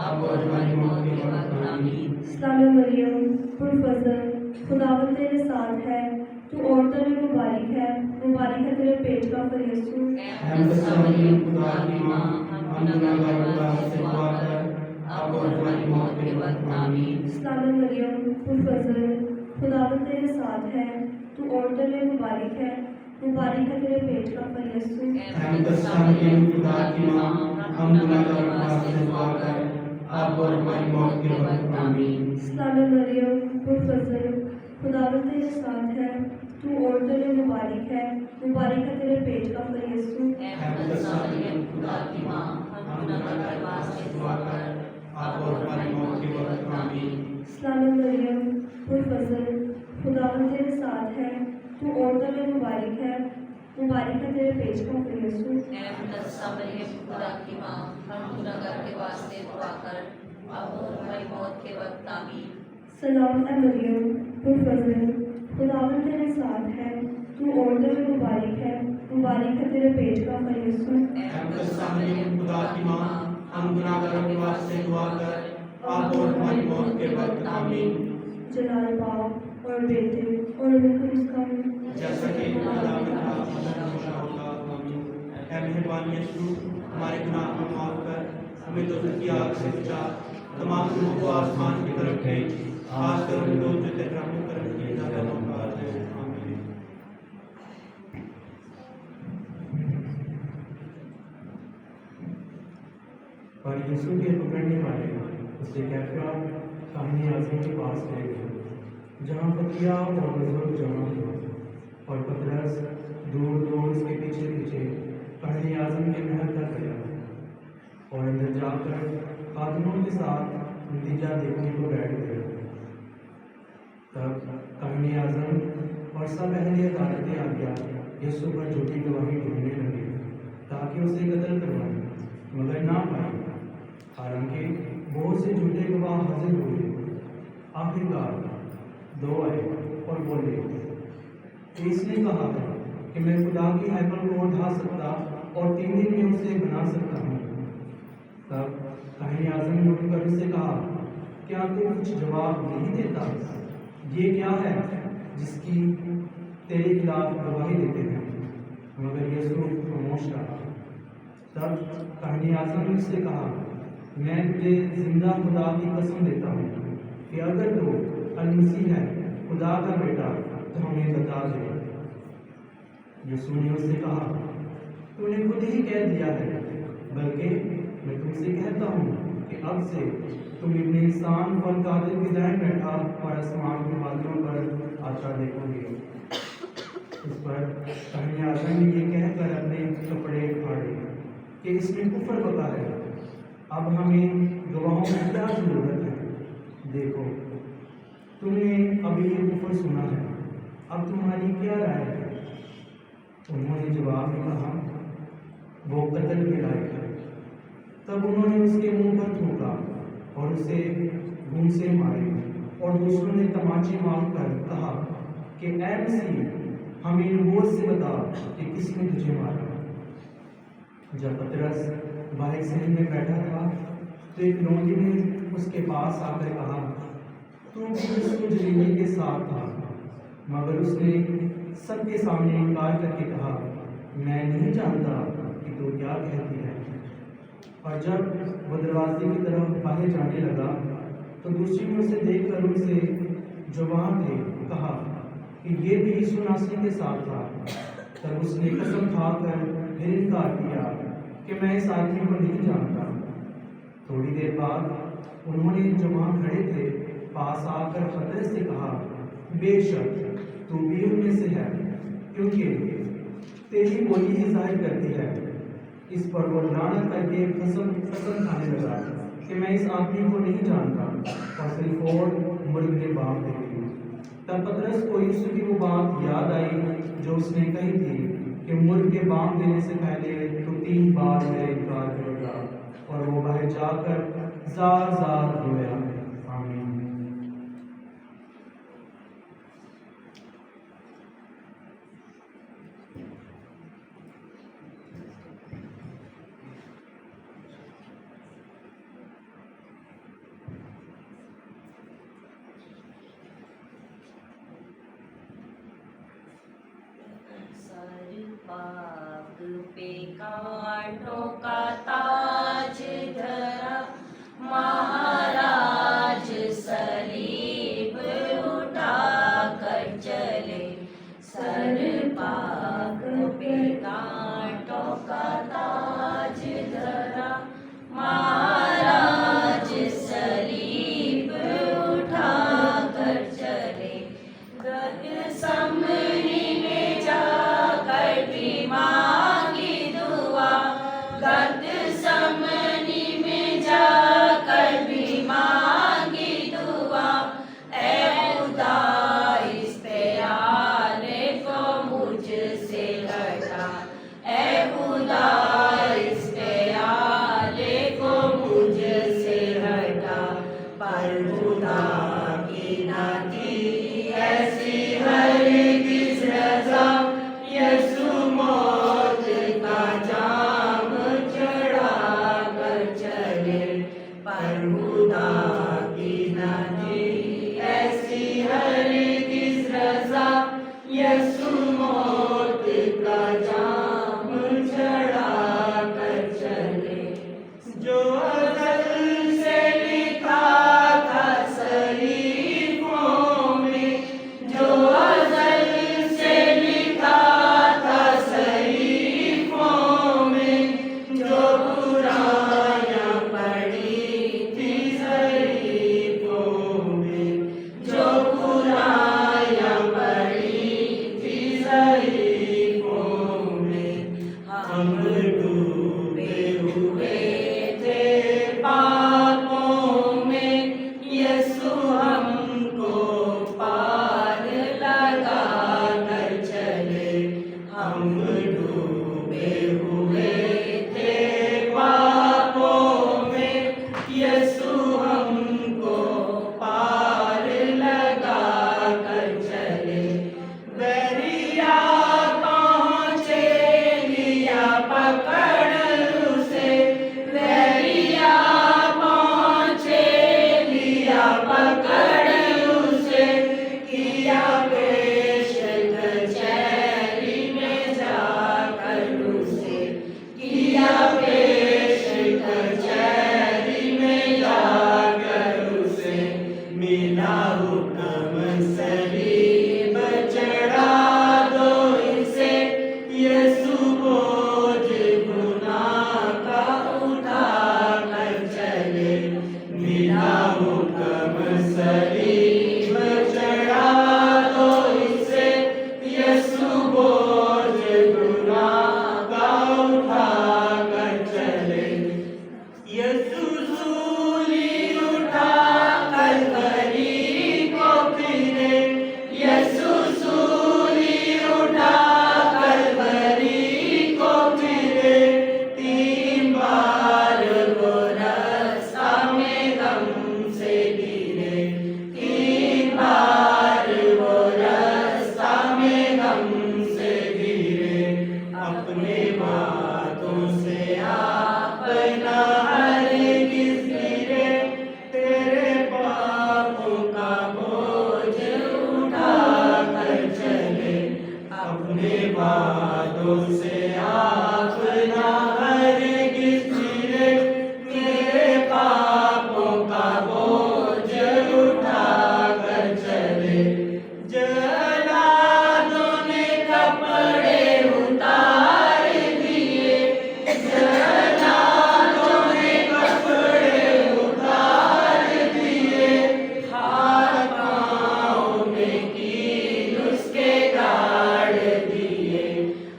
अब और हमारी मौत के वक्त आमीन। इस्लाम में मरियम पुरफज़ल खुदावंद तेरे साथ है, तू औरतों में मुबारक है तेरे पेट का फल यीशु। ऐ मुकद्दसा मरियम खुदा की माँ, हम गुनाहगारों के वास्ते दुआ कर, अब और हमारी मौत के वक्त आमीन। इस्लाम में मरियम पुरफज़ल खुदावंद तेरे साथ है, तू औरतों में मुबारक है तेरे पेट का फल यीशु। ऐ मुकद्दसा मरियम खुदा की माँ, हम गुनाहगारों के वास्ते दुआ कर, अब और हमारी मौत के वक्त आमीन। इस्लाम में मरियम पुरफज़ल खुदावंद तेरे साथ है, तू औरतों में मुबारक है तेरे पेट का फल यीशु। ऐ मुकद्दसा मरियम खुदा की माँ, हम गुनाहगारों के वास्ते दुआ कर, अब और हमारी मौत के वक्त आमीन। इस्लाम में मरियम पुरफज़ल खुदावंद तेरे साथ है, तू औरतों में मुबारक है तेरे पेट का फल यीशु। ऐ मुकद्दसा मरियम खुदा की माँ, हम गुनाहगारों के वास्ते दुआ कर, अब और हमारी मौत के वक्त आमीन। सलाम ए मरियम पुरफज़ल खुदावंद तेरे साथ है, तू औरतों में मुबारक है तेरे पेट का फल यीशु। ऐ मुकद्दसा मरियम खुदा की माँ, हम गुनाहगारों के वास्ते दुआ कर, अब और हमारी मौत के वक्त आमीन। जलाल बाप और बेटे और रूह कुद्दूस का जैसा कि खुदा में था, हमेशा होगा, आमीन। ऐ मेहरबान यीशु, हमारे गुनाह को माफ कर, हमें दोज़ख की आग से बचा, तमाम लोगों को आसमान की तरफ भेज, खासकर उन लोगों जो तेरे रहम करम की ज़्यादा मोहताज हैं। आमीन। और यीशु के पकड़ने वाले उसे कैफा काहिनी आज़म के पास ले गए, जहाँ फतिया और बुजुर्ग जमा हुआ, और पतरस दूर दूर उसके पीछे पीछे काहिनी आज़म के महल तक गया, और अंदर जाकर खादिमों के साथ नतीजा देखने को बैठ गया। तब काहिनी आज़म और सब अहले अदालतें आ गया यीशु पर झूठी गवाही ढूंढने लगे ताकि उसे कत्ल करवाएं, मगर ना पाए। हालांकि बहुत से झूठे गवाह हाजिर हुए। आखिरकार दो आए और बोले, इसने कहा था कि मैं खुदा की हैकल को ढा सकता और 3 दिन में उसे बना सकता हूँ। तब काहिनी आज़म ने उठकर उससे कहा, क्या तू कुछ जवाब नहीं देता? ये क्या है जिसकी तेरे खिलाफ गवाही देते हैं? मगर यीशु खामोश रहा। तब काहिनी आज़म ने उससे कहा, मैं तुझे जिंदा खुदा की कसम देता हूँ कि अगर तू अल-मसीह है, खुदा का बेटा, तो हमें बता दे। यीशु ने उससे कहा, तूने खुद ही कह दिया है, बल्कि मैं तुमसे कहता हूँ कि अब से तुम इब्ने इंसान और कादिर के दाएं बैठा और आसमान के बादलों पर आता देखोगे। इस पर काहिनी आज़म ने ये कहकर अपने कपड़े फाड़े कि इसने कुफर बका है, अब हमें गवाहों की क्या जरूरत है? देखो, तुमने अभी ये कुफर सुना है, अब तुम्हारी क्या राय है? उन्होंने जवाब में कहा, वो कत्ल के लायक है। तब उन्होंने उसके मुंह पर थूका और उसे घूम से मारे, और दूसरों ने तमाचे मारकर कहा कि ऐ मसीह, हमें नबूवत से बता कि किसने तुझे मारा। जब पतरस बाहर सहन में बैठा था तो एक लौंडी ने उसके पास आकर कहा, तू भी यीशु जलीली के साथ था। मगर उसने सबके सामने इनकार करके कहा, मैं नहीं जानता कि तू क्या कहती है। और जब वह दरवाजे की तरफ बाहर जाने लगा तो दूसरी ने उसे देखकर उनसे जो वहाँ थे कहा कि ये भी यीशु नासरी के साथ था। तब उसने कसम खाकर फिर इनकार किया कि मैं इस आदमी को नहीं जानता। थोड़ी देर बाद उन्होंने जो वहाँ खड़े थे पास आकर पतरस से कहा, बेशक तू भी उनमें से है, क्योंकि तेरी बोली ही जाहिर करती है। इस पर वो लानत करके कसम खाने लगा कि मैं इस आदमी को नहीं जानता, और सिर्फ और मुर्ग ने बाप दे दी। तब पतरस को यीशु की वो बात याद आई जो उसने कही थी कि मुर्ग के बाप देने से पहले तो 3 बार मेरा इनकार करेगा, और वो बाहर जाकर जार जार रोया। आमीन। कांटों का ताज धरा, महाराज सलीब उठा कर चले, सर पाग पे कांटों का ताज धरा, महाराज सलीब उठा कर चले, गगसमनी में जाकर भी मांगी दुआ, गगसमनी में जाकर भी मांगी दुआ, ऐ खुदा इस प्याले को मुझसे हटा, ऐ खुदा इस प्याले को मुझसे हटा, पर खुदा की ना थी ऐसी हरगिज़ रज़ा, यीशु मौत का जाम चढ़ा कर चले, पर खुदा की ना थी ऐसी हरगिज़ रज़ा, यीशु मौत का जाम चढ़ा कर चले, जो अज़ल से लिखा था सहीफों में, जो अज़ल से लिखा था सहीफों में, जो बुराइयां पड़ी थी सहीफों में, जो बुराइयां पड़ी थी सहीफों में, हम डूबे हुए थे पापों में, यीशु हमको पार लगा कर चले, हम डूबे हुए थे पापों में, यीशु हमको पार लगा कर चले, बैरिया पहुँचे लिया पकड़ उसे, बैरिया पहुँचे लिया पकड़ उसे, किया पेश कचहरी में जाकर उसे, किया पेश कचहरी में जाकर उसे, मिला हुक्म सलीब चढ़ा दो इसे, यीशु बोझ गुनाह का उठा कर चले, मिला हुक्म सलीब चढ़ा दो इसे, यीशु बोझ गुनाह का उठा कर चले, यीशु सूली उठा कलवरी को फिरे, यीशु सूली उठा कलवरी को फिरे, 3 बार वो रास्ता में गम से गिरे, 3 बार वो रास्ता में गम से गिरे, अपने बातों से आप न हरगिज़ गिरे, तेरे पापों का बोझ उठा कर चले, अपने बातों से आप न हरगिज़ गिरे, तेरे पापों का बोझ उठा कर चले, जलादों ने कपड़े उतार दिए, जलादों ने कपड़े उतार दिए, हाथ पाँव में कील उसके गाड़ दिए,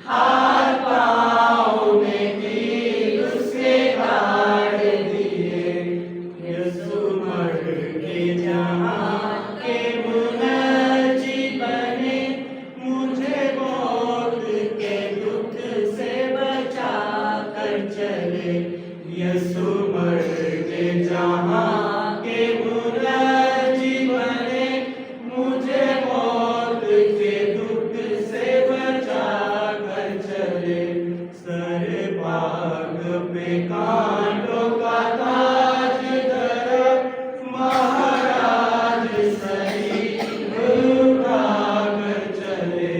हाथ पाँव में कील उसके गाड़ दिए, यीशु मर के जहाँ के मुनज्जी बने, मुझे मौत के दुख से बचा कर चले, यीशु मर के जहाँ के मुनज्जी बने, मुझे मौत के दुख से बचा कर चले, सर पाग पे कांटों का ताज धरा, महाराज सलीब उठा कर चले,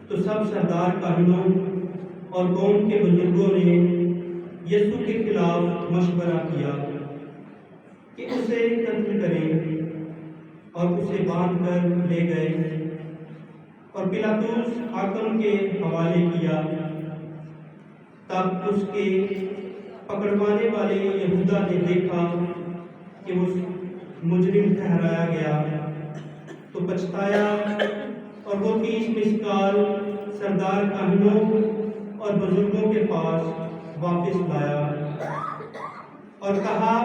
تو سب سردار کاہنوں اور قوم کے بزرگوں نے یسوع کے خلاف مشورہ کیا کہ اسے قتل کریں، اور اسے باندھ کر لے گئے اور پلاطس حاکم کے حوالے کیا۔ تب اس کے پکڑوانے والے یہودا نے دیکھا کہ وہ مجرم ٹھہرایا گیا تو پچھتایا، اور وہ 30 مسکال سردار کاہنوں اور بزرگوں کے پاس واپس لایا اور کہا،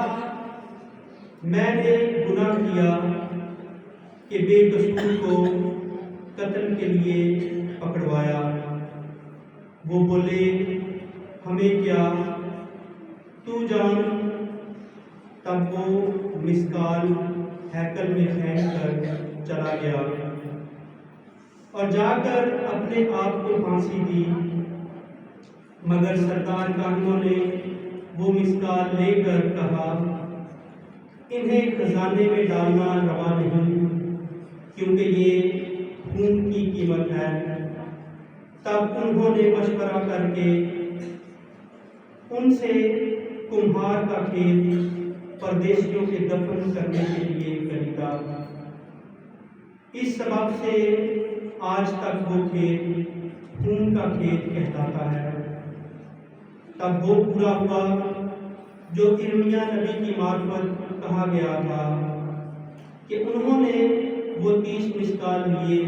میں نے گناہ کیا کہ بے قصور کو قتل کے لیے پکڑوایا۔ وہ بولے، ہمیں کیا، تو جان۔ تب وہ مسکال ہیکل میں پھینک کر چلا گیا اور جا کر اپنے آپ کو پھانسی دی، مگر سردار کاہنوں نے وہ مسکال لے کر کہا، انہیں خزانے میں ڈالنا روا نہیں، کیونکہ یہ خون کی قیمت ہے۔ تب انہوں نے مشورہ کر کے ان سے کمہار کا کھیت پردیسیوں کے دفن کرنے کے لیے خریدا۔ اس سبب سے آج تک وہ کھیت خون کا کھیت کہلاتا ہے۔ تب وہ پورا ہوا جو ارمیا نبی کی معرفت کہا گیا تھا کہ انہوں نے وہ 30 مسکال لیے،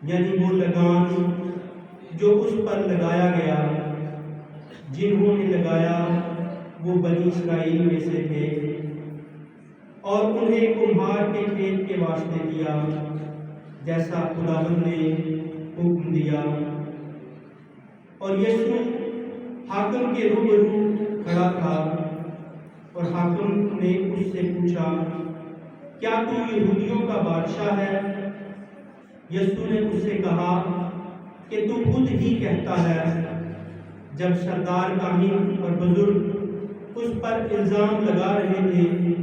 یعنی وہ لگام جو اس پر لگایا گیا۔ جنہوں نے لگایا وہ بنی اسرائیل میں سے تھے، اور انہیں کمہار کے کھیت کے واسطے دیا، جیسا خداوند نے حکم دیا۔ اور یسوع حاکم کے روبرو کھڑا تھا، اور حاکم نے اس سے پوچھا، کیا تو یہودیوں کا بادشاہ ہے؟ یسوع نے اس سے کہا کہ تو خود ہی کہتا ہے۔ جب سردار کاہن اور بزرگ اس پر الزام لگا رہے تھے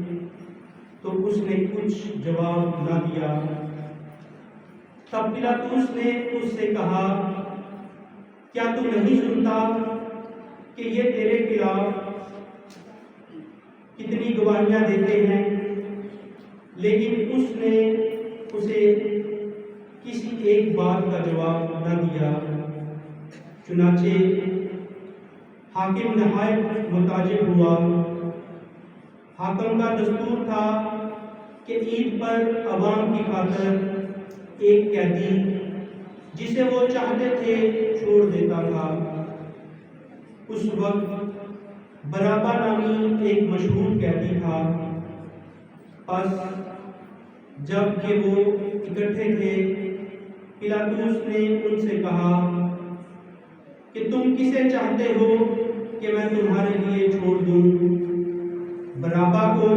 تو اس نے کچھ جواب نہ دیا۔ تب پلاطس نے اس سے کہا، کیا تو نہیں سنتا کہ یہ تیرے خلاف کتنی گواہیاں دیتے ہیں؟ لیکن اس نے اسے کسی ایک بات کا جواب نہ دیا۔ چنانچہ حاکم نہایت متعجب ہوا۔ حاکم کا دستور تھا کہ عید پر عوام کی خاطر ایک قیدی جسے وہ چاہتے تھے چھوڑ دیتا تھا۔ اس وقت برابا نامی ایک مشہور قیدی تھا۔ پس جب کہ وہ اکٹھے تھے، پلاطس نے ان سے کہا کہ تم کسے چاہتے ہو کہ میں تمہارے لیے چھوڑ دوں، برابا کو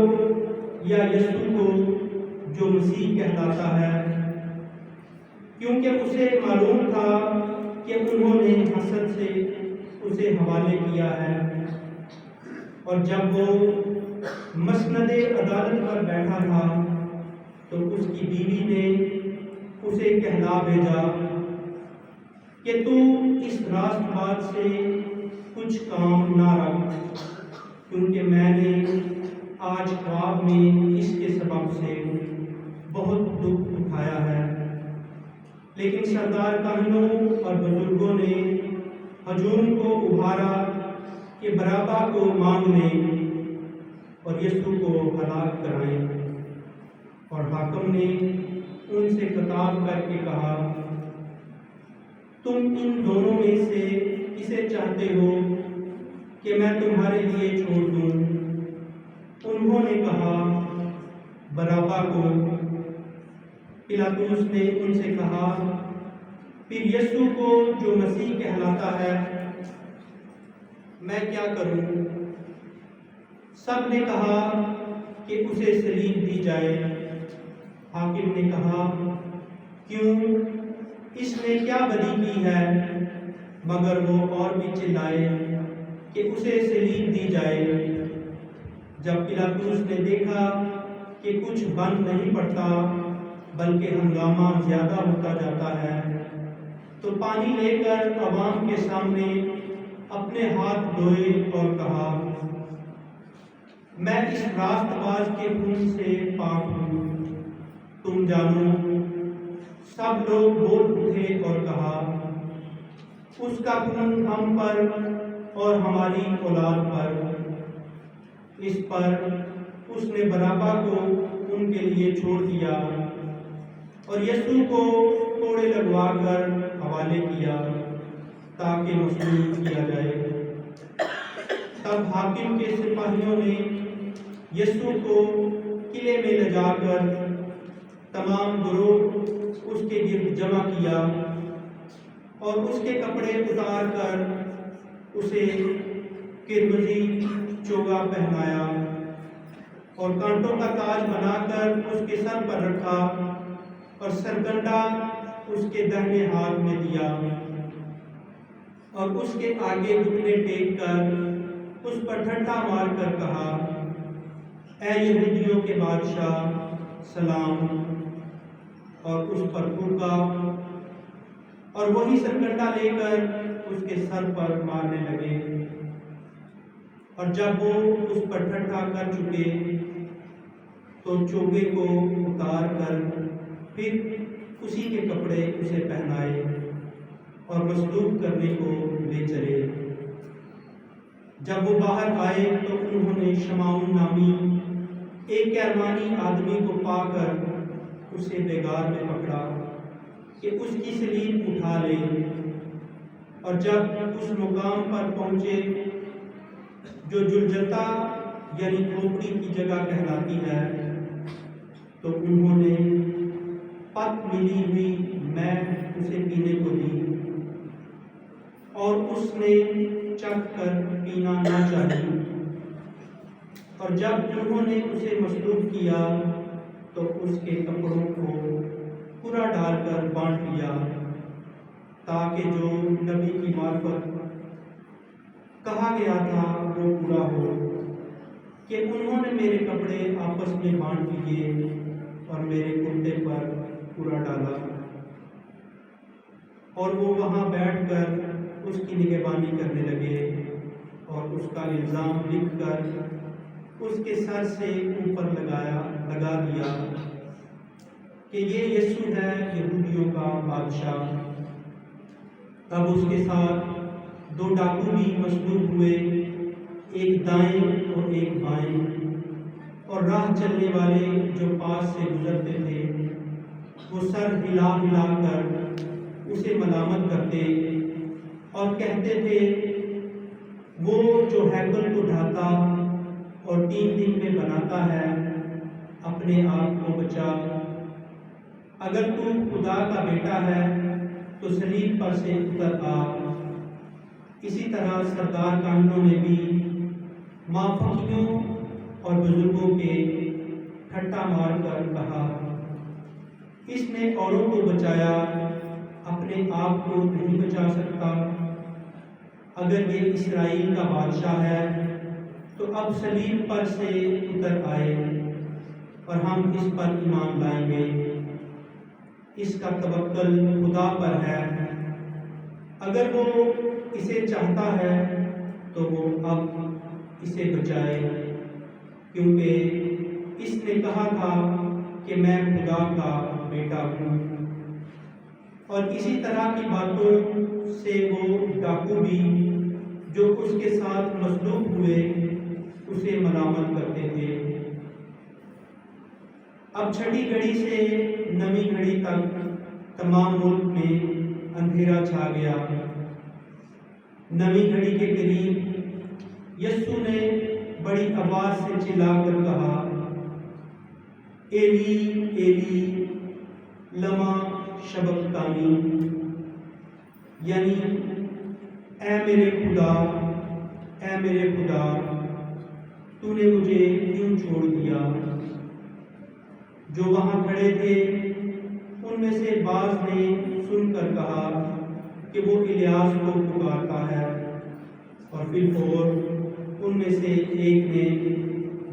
یا یسوع کو جو مسیح کہلاتا ہے؟ کیونکہ اسے معلوم تھا کہ انہوں نے حسد سے اسے حوالے کیا ہے۔ اور جب وہ مسند عدالت پر بیٹھا تھا تو اس کی بیوی نے اسے کہلا بھیجا کہ تو اس راست بات سے کچھ کام نہ رکھ، کیونکہ میں نے آج خواب میں اس کے سبب سے بہت دکھ اٹھایا ہے۔ لیکن سردار کاہنوں اور بزرگوں نے ہجوم کو ابھارا کہ برابا کو مانگ لیں اور یسوع کو ہلاک کرائیں۔ اور حاکم نے ان سے خطاب کر کے کہا، تم ان دونوں میں سے کسے چاہتے ہو کہ میں تمہارے لیے چھوڑ دوں؟ انہوں نے کہا، برابا کو۔ پلاطس نے ان سے کہا، پھر یسوع کو جو مسیح کہلاتا ہے میں کیا کروں؟ سب نے کہا کہ اسے صلیب دی جائے۔ حاکم نے کہا، کیوں؟ اس نے کیا بدی کی ہے؟ مگر وہ اور بھی چلائے کہ اسے صلیب دی جائے۔ جب پلاطس نے دیکھا کہ کچھ بن نہیں پڑتا، بلکہ ہنگامہ زیادہ ہوتا جاتا ہے، تو پانی لے کر عوام کے سامنے اپنے ہاتھ دھوئے اور کہا، میں اس راست باز کے خون سے پاک ہوں۔ تم جانو۔ سب لوگ بول اٹھے اور کہا، اس کا خون ہم پر اور ہماری اولاد پر۔ اس پر اس نے بارابا کو ان کے لیے چھوڑ دیا اور یسوع کو کوڑے لگوا کر حوالے کیا تاکہ مصلوب کیا جائے۔ تب حاکم کے سپاہیوں نے یسوع کو قلعے میں لے جا کر تمام گروہ اس کے گرد جمع کیا اور اس کے کپڑے اتار کر اسے قرمزی چوگا پہنایا اور کانٹوں کا تاج بنا کر اس کے سر پر رکھا اور سرگنڈا اس کے داہنے ہاتھ میں دیا اور اس کے آگے گھٹنے ٹیک کر اس پر ٹھٹھا مار کر کہا، اے یہودیوں کے بادشاہ، سلام، اور اس پر پھونکا اور وہی سرگنڈا لے کر اس کے سر پر مارنے لگے۔ اور جب وہ اس پر ٹھٹھا کر چکے تو چوگے کو اتار کر پھر اسی کے کپڑے اسے پہنائے اور مصلوب کرنے کو لے چلے۔ جب وہ باہر آئے تو انہوں نے شمعون نامی ایک کیروانی آدمی کو پا کر اسے بیگار میں پکڑا کہ اس کی صلیب اٹھا لے۔ اور جب اس مقام پر پہنچے جو جلجتا یعنی کھوپڑی کی جگہ کہلاتی ہے، تو انہوں نے پت ملی ہوئی میں اسے پینے کو دی اور اس نے چکھ کر پینا نہ چاہی۔ اور جب انہوں نے اسے مصلوب کیا تو اس کے کپڑوں کو پورا ڈال کر بانٹ لیا تاکہ جو نبی کی معرفت کہا گیا تھا وہ پورا ہو کہ انہوں نے میرے کپڑے آپس میں بانٹ لیے اور میرے کرتے پر پورا ڈالا۔ اور وہ وہاں بیٹھ کر اس کی نگہبانی کرنے لگے اور اس کا الزام لکھ کر اس کے سر سے اوپر لگا دیا کہ یہ یسوع ہے یہودیوں کا بادشاہ۔ تب اس کے ساتھ 2 ڈاکو بھی مصلوب ہوئے، ایک دائیں اور ایک بائیں، اور راہ چلنے والے جو پاس سے گزرتے تھے وہ سر ہلا ہلا کر اسے ملامت کرتے اور کہتے تھے، وہ جو ہیکل کو ڈھاتا اور 3 دن میں بناتا ہے، اپنے آپ کو بچا۔ اگر تو خدا کا بیٹا ہے تو صلیب پر سے اتر آ۔ اسی طرح سردار کاہنوں نے بھی مافقیوں اور بزرگوں کے ٹھٹا مار کر کہا، اس نے اوروں کو بچایا، اپنے آپ کو نہیں بچا سکتا۔ اگر یہ اسرائیل کا بادشاہ ہے تو اب صلیب پر سے اتر آئے اور ہم اس پر ایمان لائیں گے۔ اس کا توکل خدا پر ہے۔ اگر وہ اسے چاہتا ہے تو وہ اب اسے بچائے، کیونکہ اس نے کہا تھا کہ میں خدا کا بیٹا ہوں۔ اور اسی طرح کی باتوں سے وہ ڈاکو بھی جو اس کے ساتھ مصلوب ہوئے اسے ملامت کرتے تھے۔ اب چھٹی گھڑی سے 9ویں گھڑی تک تمام ملک میں اندھیرا چھا گیا۔ 9ویں گھڑی کے قریب یسوع نے بڑی آواز سے چلا کر کہا، ایلی ایلی لما شبقتانی، یعنی اے میرے خدا، اے میرے خدا، تو نے مجھے کیوں چھوڑ دیا؟ جو وہاں کھڑے تھے ان میں سے بعض نے سن کر کہا کہ وہ الیاس کو پکارتا ہے، اور پھر اور ان میں سے ایک نے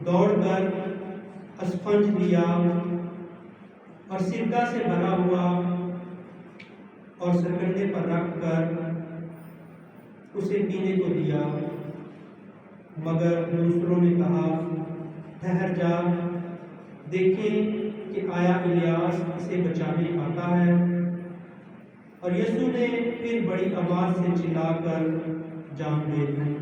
دوڑ کر اسفنج لیا और सिरका से भरा हुआ और सरकंडे पर रख कर उसे पीने को दिया। मगर दूसरों ने कहा, ठहर जा, देखें कि आया इलियास इसे बचाने आता है। और यीशु ने फिर बड़ी आवाज से चिल्लाकर जान दे दी।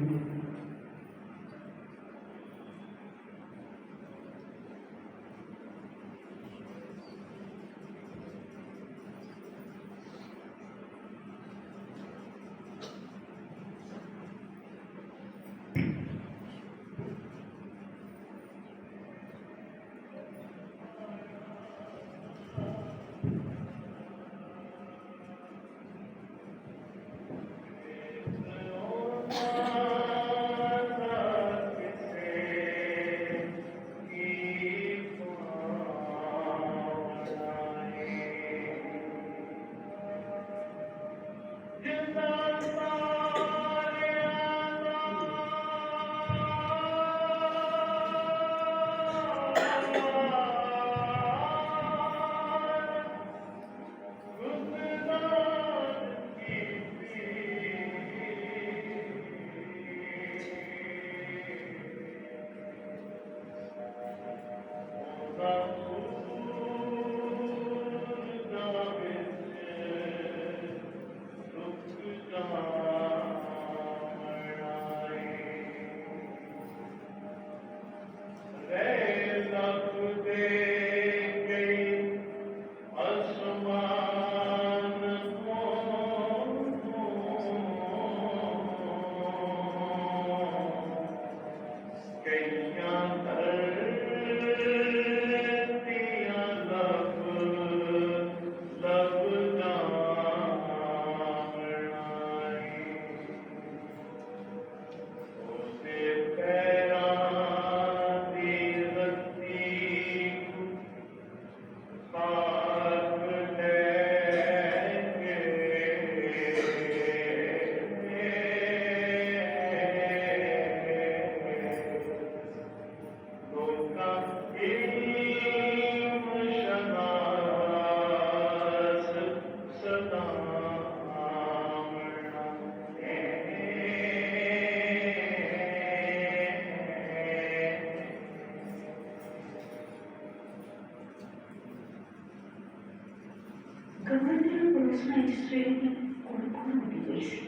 गवर्नर और पुलिस मजिस्ट्रेट ने कौन होती गई सी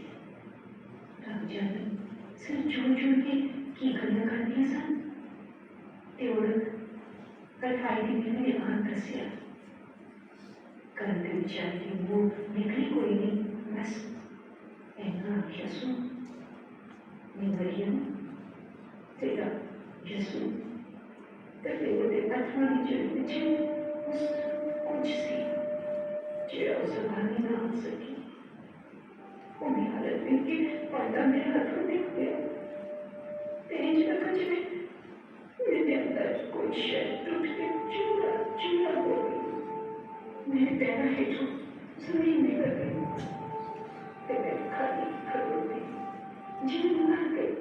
राजा ने सिर जोड़ के गल्लां करदियां सन ते औरत कठाई दी मेरे आन दस्सिया घर दे विचार दी मूंह निकली कोई नहीं, बस इन्ना आखिया सुन नी मरियम तेरा यसू तेरे ओदे अथवा दी जड़ पिछे कुछ सी जेड़ा उस बानी ना आ सकी। उन्हें हालत में कि पर्दा मेरे हाथों दिख गया, तेज लगा जिਵੇਂ मेरे अंदर कोई शय टूट के चूरा चूरा हो गई। मेरे पैरों हेठों जमीन निकल गई ते मैं खाली खड़ोती जिਵੇਂ मर गई।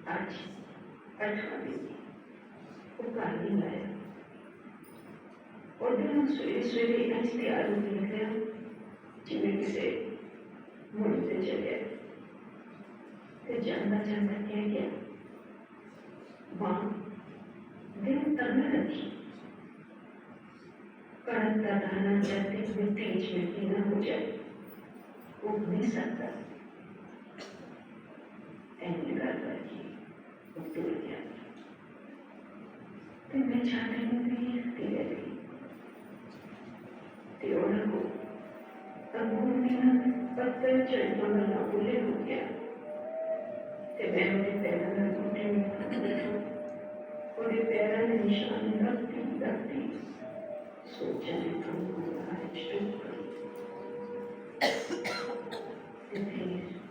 आज 8वां दिन वो घर नहीं आया और दिन सवेरे सवेरे इंज तैयार हो के निकलिया जिवें किसी मुड़ से चलिया ते जांदा जांदा कह गया मां दिन तक न रखी कड़क का दाना चलते हुए तेज में भी न हो जाए उग नहीं सकता ऐसे करके उतर गया तो मैं चाहती हूँ कि ये धीरे धीरे तेरा को अंगूर मेरा पत्थर चढ़ना वाला बोले हो गया तो मैं उन्हें पैरों में घुटने में बैठा और ये पैरों में निशान रखती रखती सोचा है तुमको आज तो फिर